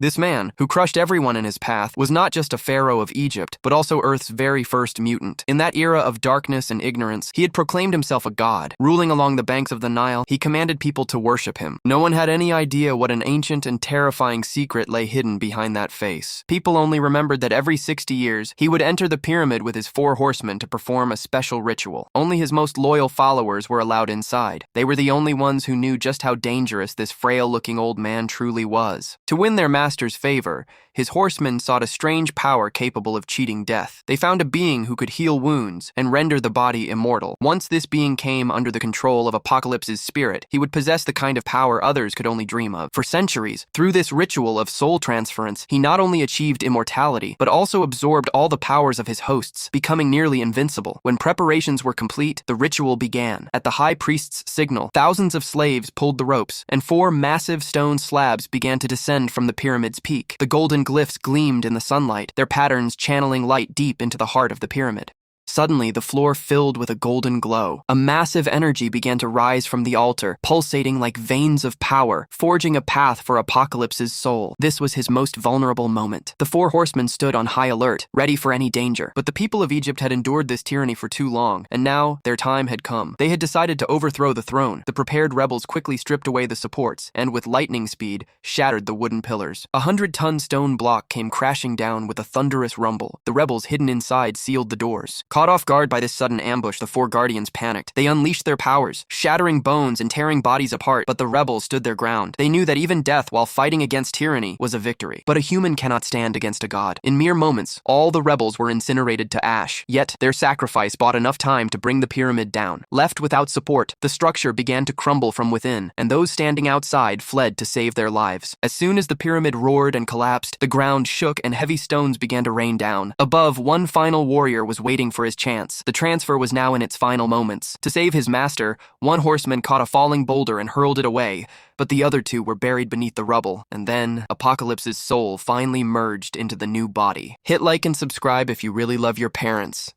This man, who crushed everyone in his path, was not just a pharaoh of Egypt, but also Earth's very first mutant. In that era of darkness and ignorance, he had proclaimed himself a god. Ruling along the banks of the Nile, he commanded people to worship him. No one had any idea what an ancient and terrifying secret lay hidden behind that face. People only remembered that every 60 years, he would enter the pyramid with his 4 horsemen to perform a special ritual. Only his most loyal followers were allowed inside. They were the only ones who knew just how dangerous this frail-looking old man truly was. To win their master's favor, his horsemen sought a strange power capable of cheating death. They found a being who could heal wounds and render the body immortal. Once this being came under the control of Apocalypse's spirit, he would possess the kind of power others could only dream of. For centuries, through this ritual of soul transference, he not only achieved immortality, but also absorbed all the powers of his hosts, becoming nearly invincible. When preparations were complete, the ritual began. At the high priest's signal, thousands of slaves pulled the ropes, and 4 massive stone slabs began to descend from the pyramid's peak. The golden glyphs gleamed in the sunlight, their patterns channeling light deep into the heart of the pyramid. Suddenly, the floor filled with a golden glow. A massive energy began to rise from the altar, pulsating like veins of power, forging a path for Apocalypse's soul. This was his most vulnerable moment. The 4 horsemen stood on high alert, ready for any danger. But the people of Egypt had endured this tyranny for too long, and now their time had come. They had decided to overthrow the throne. The prepared rebels quickly stripped away the supports, and with lightning speed, shattered the wooden pillars. A 100-ton stone block came crashing down with a thunderous rumble. The rebels hidden inside sealed the doors. Caught off guard by this sudden ambush, the 4 guardians panicked. They unleashed their powers, shattering bones and tearing bodies apart, but the rebels stood their ground. They knew that even death while fighting against tyranny was a victory. But a human cannot stand against a god. In mere moments, all the rebels were incinerated to ash. Yet, their sacrifice bought enough time to bring the pyramid down. Left without support, the structure began to crumble from within, and those standing outside fled to save their lives. As soon as the pyramid roared and collapsed, the ground shook and heavy stones began to rain down. Above, one final warrior was waiting for his chance. The transfer was now in its final moments. To save his master, one horseman caught a falling boulder and hurled it away, but the other 2 were buried beneath the rubble. And then, Apocalypse's soul finally merged into the new body. Hit like and subscribe if you really love your parents.